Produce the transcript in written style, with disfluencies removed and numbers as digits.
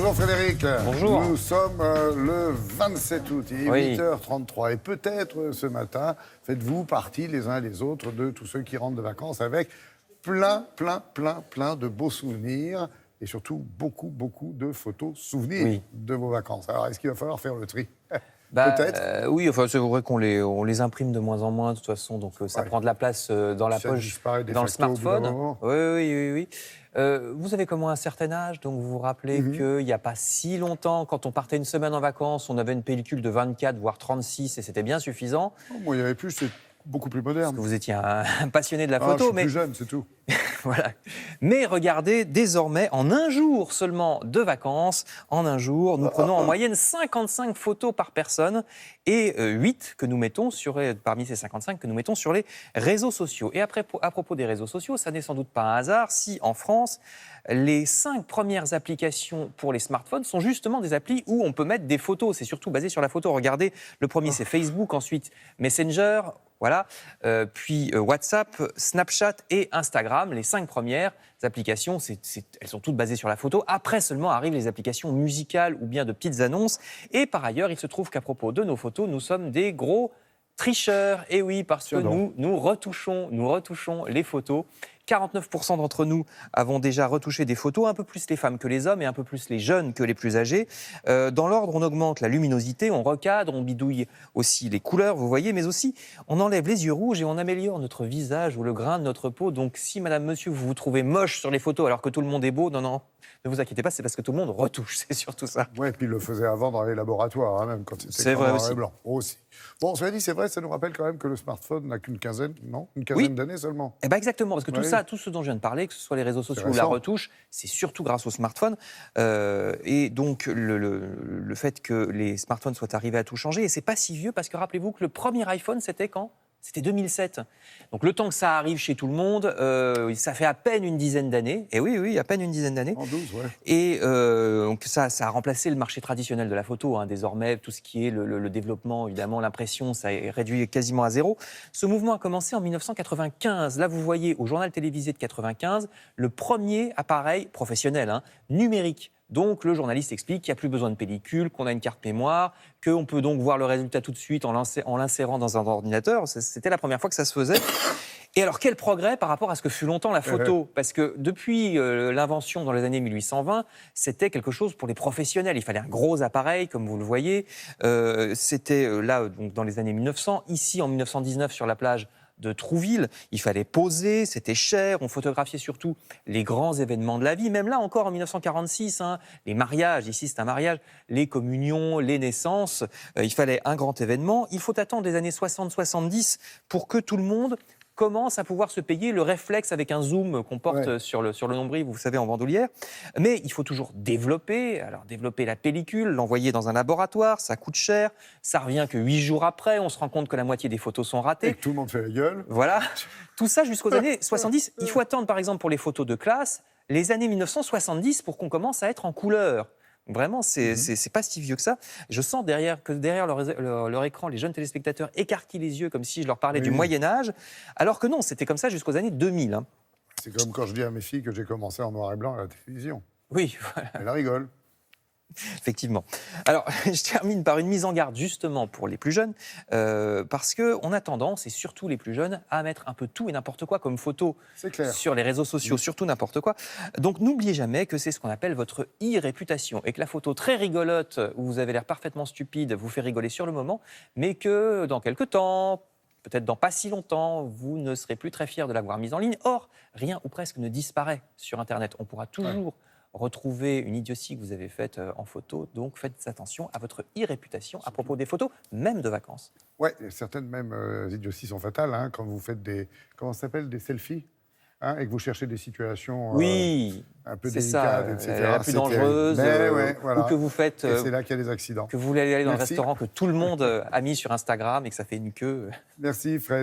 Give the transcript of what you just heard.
Bonjour Frédéric. Bonjour. Nous sommes le 27 août, il est Oui. 8h33. Et peut-être ce matin, faites-vous partie les uns et les autres de tous ceux qui rentrent de vacances avec plein de beaux souvenirs et surtout beaucoup de photos souvenirs de vos vacances. Alors, est-ce qu'il va falloir faire le tri? Peut-être. Oui, enfin, c'est vrai qu'on les imprime de moins en moins, de toute façon, donc ça prend de la place dans la Ça poche, disparaît de dans le facto au bout d'un smartphone. moment. Oui. Vous avez comme moi un certain âge, donc vous vous rappelez qu'il n'y a pas si longtemps, quand on partait une semaine en vacances, on avait une pellicule de 24, voire 36, et c'était bien suffisant. Oh, moi, il y avait plus, c'est beaucoup plus Parce moderne. que vous étiez un passionné de la Ah, photo, je suis mais plus jeune, c'est tout. voilà. Mais regardez, désormais, en un jour seulement de vacances, en un jour, nous prenons en moyenne 55 photos par personne et 8 que nous mettons parmi ces 55 que nous mettons sur les réseaux sociaux. Et après, à propos des réseaux sociaux, ça n'est sans doute pas un hasard si, en France, les 5 premières applications pour les smartphones sont justement des applis où on peut mettre des photos. C'est surtout basé sur la photo. Regardez, le premier c'est Facebook, ensuite Messenger, voilà, puis WhatsApp, Snapchat et Instagram. Les 5 premières applications, elles sont toutes basées sur la photo. Après seulement arrivent les applications musicales ou bien de petites annonces. Et par ailleurs, il se trouve qu'à propos de nos photos, nous sommes des gros tricheurs. Et oui, parce que nous retouchons les photos. 49% d'entre nous avons déjà retouché des photos, un peu plus les femmes que les hommes et un peu plus les jeunes que les plus âgés. Dans l'ordre, on augmente la luminosité, on recadre, on bidouille aussi les couleurs, vous voyez, mais aussi on enlève les yeux rouges et on améliore notre visage ou le grain de notre peau. Donc si, madame, monsieur, vous vous trouvez moche sur les photos alors que tout le monde est beau, non, ne vous inquiétez pas, c'est parce que tout le monde retouche, c'est surtout ça. Oui, et puis il le faisait avant dans les laboratoires, hein, même quand c'était vrai noir aussi. et blanc. Aussi. Bon, cela dit, c'est vrai, ça nous rappelle quand même que le smartphone n'a qu'une quinzaine, non? Une quinzaine d'années seulement. Eh ben exactement, parce que tout ce dont je viens de parler, que ce soit les réseaux sociaux ou la retouche, c'est surtout grâce au smartphone. Et donc, le fait que les smartphones soient arrivés à tout changer, et c'est pas si vieux, parce que rappelez-vous que le premier iPhone, c'était quand ? C'était 2007. Donc le temps que ça arrive chez tout le monde, ça fait à peine une dizaine d'années. Et oui, à peine une dizaine d'années. En 12, ouais. Et donc ça a remplacé le marché traditionnel de la photo. Hein. Désormais, tout ce qui est le développement, évidemment, l'impression, ça est réduit quasiment à zéro. Ce mouvement a commencé en 1995. Là, vous voyez au journal télévisé de 95, le premier appareil professionnel, numérique. Donc, le journaliste explique qu'il n'y a plus besoin de pellicule, qu'on a une carte mémoire, qu'on peut donc voir le résultat tout de suite en l'insérant dans un ordinateur. C'était la première fois que ça se faisait. Et alors, quel progrès par rapport à ce que fut longtemps la photo? Parce que depuis l'invention dans les années 1820, c'était quelque chose pour les professionnels. Il fallait un gros appareil, comme vous le voyez. C'était là, donc, dans les années 1900. Ici, en 1919, sur la plage de Trouville, il fallait poser, c'était cher, on photographiait surtout les grands événements de la vie, même là encore en 1946, les mariages, ici c'est un mariage, les communions, les naissances, il fallait un grand événement. Il faut attendre les années 60-70 pour que tout le monde commence à pouvoir se payer le réflexe avec un zoom qu'on porte sur le nombril, vous savez, en bandoulière. Mais il faut toujours développer la pellicule, l'envoyer dans un laboratoire, ça coûte cher, ça revient que 8 jours après, on se rend compte que la moitié des photos sont ratées. Et que tout le monde fait la gueule. Voilà, tout ça jusqu'aux années 70. Il faut attendre, par exemple, pour les photos de classe, les années 1970 pour qu'on commence à être en couleur. Vraiment, c'est pas si vieux que ça. Je sens que derrière leur écran, les jeunes téléspectateurs écarquillent les yeux comme si je leur parlais du Moyen-Âge, alors que non, c'était comme ça jusqu'aux années 2000. C'est comme quand je dis à mes filles que j'ai commencé en noir et blanc à la télévision. Oui, voilà. Elles rigolent. Effectivement. Alors, je termine par une mise en garde justement pour les plus jeunes, parce qu'on a tendance, et surtout les plus jeunes, à mettre un peu tout et n'importe quoi comme photo sur les réseaux sociaux, surtout n'importe quoi. Donc, n'oubliez jamais que c'est ce qu'on appelle votre e-réputation, et que la photo très rigolote, où vous avez l'air parfaitement stupide, vous fait rigoler sur le moment, mais que dans quelques temps, peut-être dans pas si longtemps, vous ne serez plus très fier de l'avoir mise en ligne. Or, rien ou presque ne disparaît sur Internet. On pourra toujours retrouver une idiotie que vous avez faite en photo. Donc, faites attention à votre e-réputation à propos des photos, même de vacances. Oui, certaines même idioties sont fatales, quand vous faites comment ça s'appelle, des selfies, et que vous cherchez des situations un peu délicates, etc. La plus dangereuse, ou que vous faites... et c'est là qu'il y a des accidents. Que vous voulez aller dans le restaurant que tout le monde a mis sur Instagram et que ça fait une queue. Merci Fred.